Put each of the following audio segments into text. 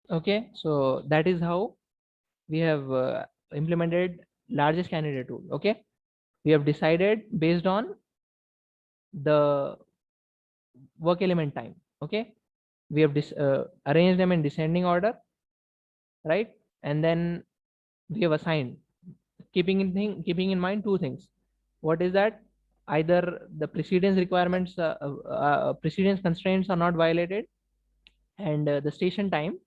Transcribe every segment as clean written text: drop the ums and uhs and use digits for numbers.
Okay, so that is how we have implemented largest candidate rule. Okay, we have decided based on the work element time. Okay, we have arranged them in descending order, right? And then we have assigned, keeping in mind two things. What is that? Either the precedence requirements, precedence constraints are not violated, and the station time,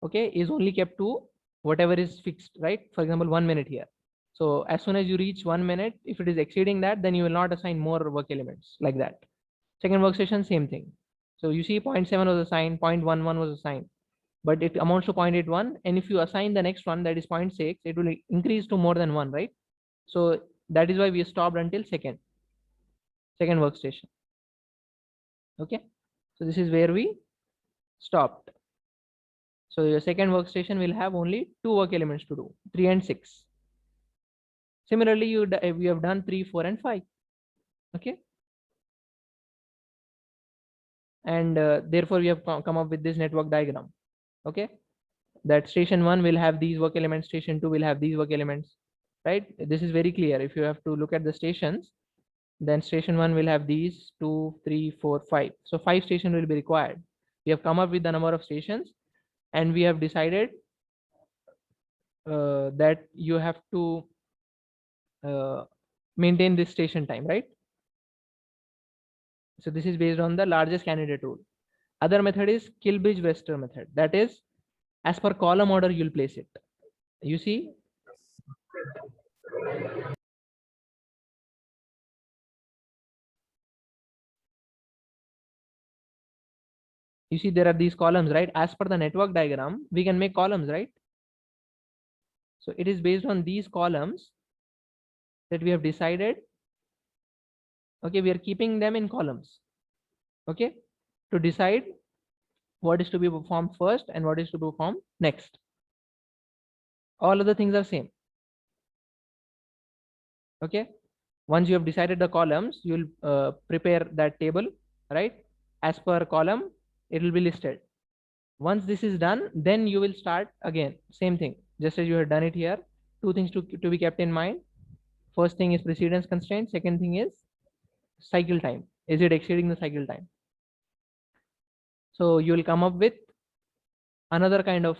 okay, is only kept to whatever is fixed, right? For example, 1 minute here. So as soon as you reach 1 minute, if it is exceeding that, then you will not assign more work elements like that. Second workstation, same thing. So you see 0.7 was assigned, 0.11 was assigned, but it amounts to 0.81. And if you assign the next one, that is 0.6, it will increase to more than one, right? So that is why we stopped until second workstation. Okay. So this is where we stopped. So your second workstation will have only two work elements to do, 3 and 6. Similarly, we have done 3, 4, and 5. Okay. And therefore, we have come up with this network diagram. Okay. That station 1 will have these work elements, station 2 will have these work elements, right? This is very clear. If you have to look at the stations, then station 1 will have these 2, 3, 4, 5. So 5 stations will be required. We have come up with the number of stations, and we have decided that you have to maintain this station time, right? So this is based on the largest candidate rule. Other method is Kilbridge-Webster method. That is, as per column order, you'll place it. You see, there are these columns, right? As per the network diagram, we can make columns, right? So it is based on these columns that we have decided. Okay, we are keeping them in columns. Okay, to decide what is to be performed first and what is to be performed next. All other things are same. Okay, once you have decided the columns, you will prepare that table, right? As per column, it will be listed. Once this is done, then you will start again, same thing, just as you have done it here. Two things to be kept in mind. First thing is precedence constraint. Second thing is cycle time. Is it exceeding the cycle time? So you will come up with another kind of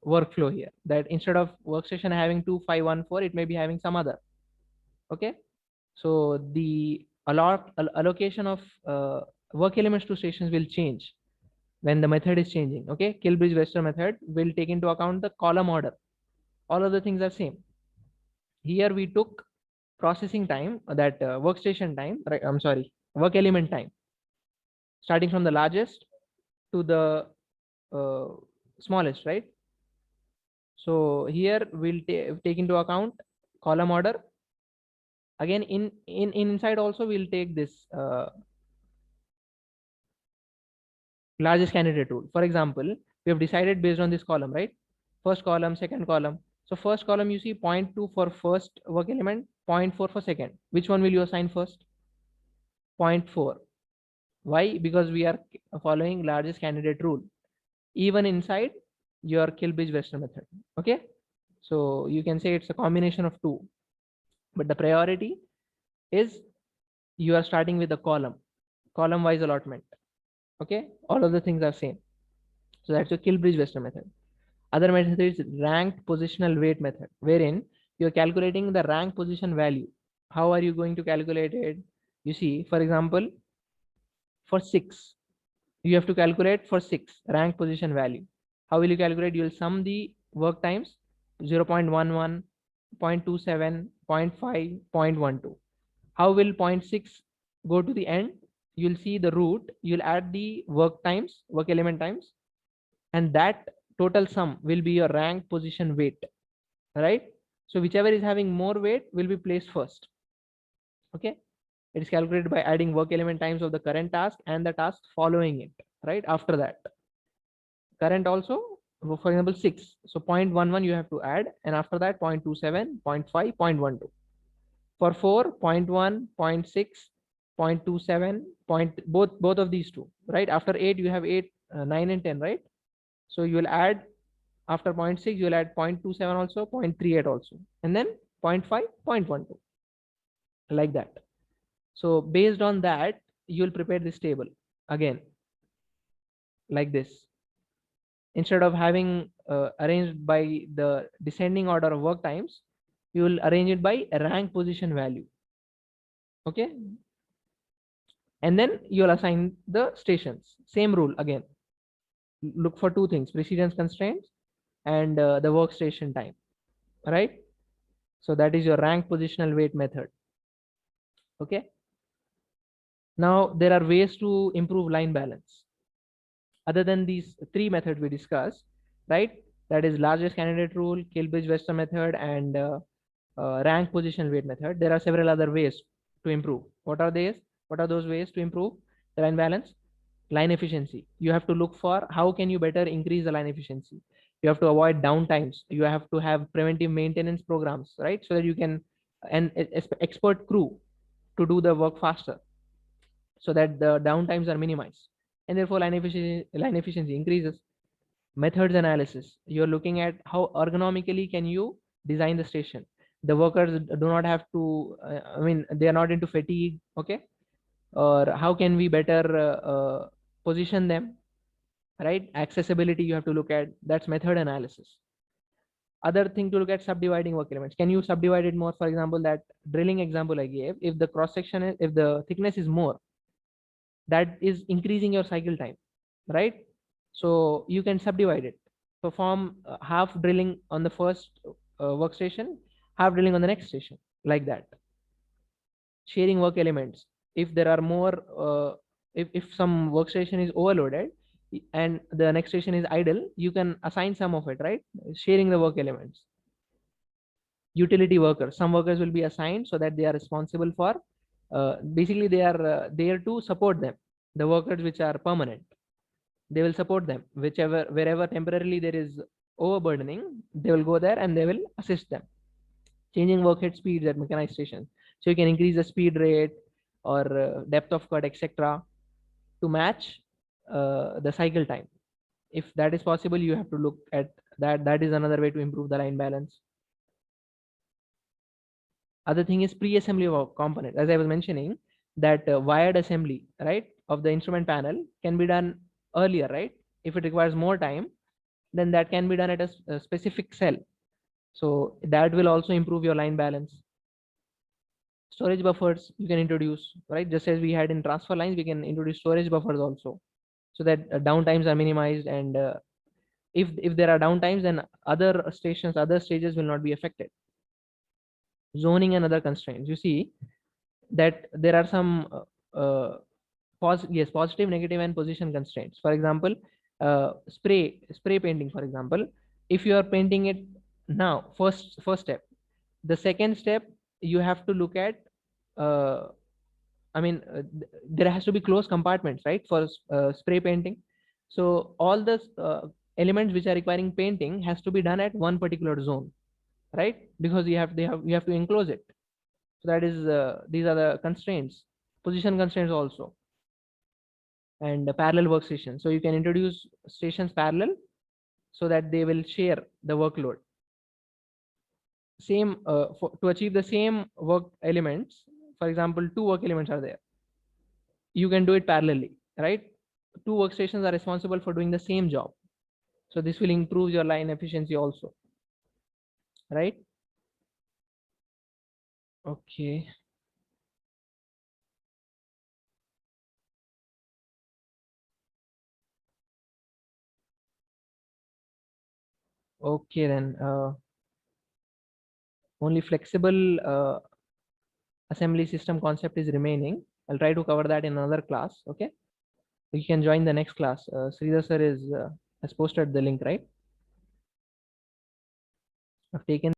workflow here, that instead of workstation having 2514, it may be having some other. Okay, so the allocation of work elements to stations will change when the method is changing. Okay, Kilbridge-Webster method will take into account the column order. All other things are same. Here we took processing time, that workstation time, right? I'm sorry, work element time, starting from the largest to the uh, smallest, right? So here we'll take into account column order. Again, inside also we'll take this largest candidate rule. For example, we have decided based on this column, right? First column, second column. So first column, you see 0.2 for first work element, 0.4 for second. Which one will you assign first? 0.4. Why? Because we are following largest candidate rule, even inside your Kilbridge-Webster method. Okay. So you can say it's a combination of two, but the priority is you are starting with a column wise allotment. Okay. All of the things are same. So that's your Kilbridge-Webster method. Other method is ranked positional weight method, wherein you're calculating the rank position value. How are you going to calculate it? You see, for example, for 6, you have to calculate for 6 rank position value. How will you calculate? You will sum the work times 0.11, 0.27, 0.5, 0.12. How will 0.6 go to the end? You'll see the root, you'll add the work times, work element times, and that total sum will be your rank position weight, right? So whichever is having more weight will be placed first. Okay, it is calculated by adding work element times of the current task and the task following it, right after that. Current also, for example, 6, so 0.11 you have to add, and after that 0.27, 0.5, 0.12. For 4, 0.1, 0.6, 0.27, both of these two, right? After 8 you have 8, 9 and 10, right? So you will add After 0.6, you'll add 0.27 also, 0.38 also, and then 0.5, 0.12, like that. So based on that, you'll prepare this table again, like this. Instead of having arranged by the descending order of work times, you will arrange it by rank position value. Okay. And then you'll assign the stations. Same rule again. Look for two things: precedence constraints and the workstation time. Right. So that is your rank positional weight method. Okay. Now there are ways to improve line balance other than these three methods we discussed, right? That is largest candidate rule, Kilbridge-Weston method, and rank position weight method. There are several other ways to improve. What are these? What are those ways to improve the line balance? Line efficiency. You have to look for how can you better increase the line efficiency. You have to avoid downtimes. You have to have preventive maintenance programs, right? So that you can and expert crew to do the work faster, so that the downtimes are minimized, and therefore line efficiency increases. Methods analysis. You're looking at how ergonomically can you design the station. The workers do not have to, I mean, they are not into fatigue, okay? Or how can we better position them, right? Accessibility you have to look at. That's method analysis. Other thing to look at, subdividing work elements. Can you subdivide it more? For example, that drilling example I gave, if the cross section is, if the thickness is more, that is increasing your cycle time, right? So you can subdivide it. Perform half drilling on the first workstation, half drilling on the next station, like that. Sharing work elements. If there are more, if some workstation is overloaded and the next station is idle, you can assign some of it, right? Sharing the work elements. Utility workers. Some workers will be assigned so that they are responsible for, basically they are there to support them. The workers which are permanent, they will support them. Wherever temporarily there is overburdening, they will go there and they will assist them. Changing workhead speeds at mechanized stations. So you can increase the speed rate or depth of cut, etc., to match the cycle time. If that is possible, you have to look at that. That is another way to improve the line balance. Other thing is pre-assembly of component. As I was mentioning, that wired assembly, right, of the instrument panel can be done earlier, right? If it requires more time, then that can be done at a specific cell. So that will also improve your line balance. Storage buffers you can introduce, right? Just as we had in transfer lines, we can introduce storage buffers also, so that downtimes are minimized. And if there are downtimes, then other stations, other stages will not be affected. Zoning and other constraints. You see that there are some positive, negative, and position constraints. For example, spray painting. For example, if you are painting it now, first step. The second step, you have to look at. I mean, there has to be closed compartments, right, for spray painting. So all the elements which are requiring painting has to be done at one particular zone, right? Because you have to enclose it. So that is these are the constraints. Position constraints also. And the parallel workstation. So you can introduce stations parallel so that they will share the workload. Same to achieve the same work elements. For example, two work elements are there. You can do it parallelly, right? Two workstations are responsible for doing the same job. So this will improve your line efficiency also, right? Okay. Okay, then only flexible assembly system concept is remaining. I'll try to cover that in another class. Okay, you can join the next class. Sridhar sir has posted the link, right? I've taken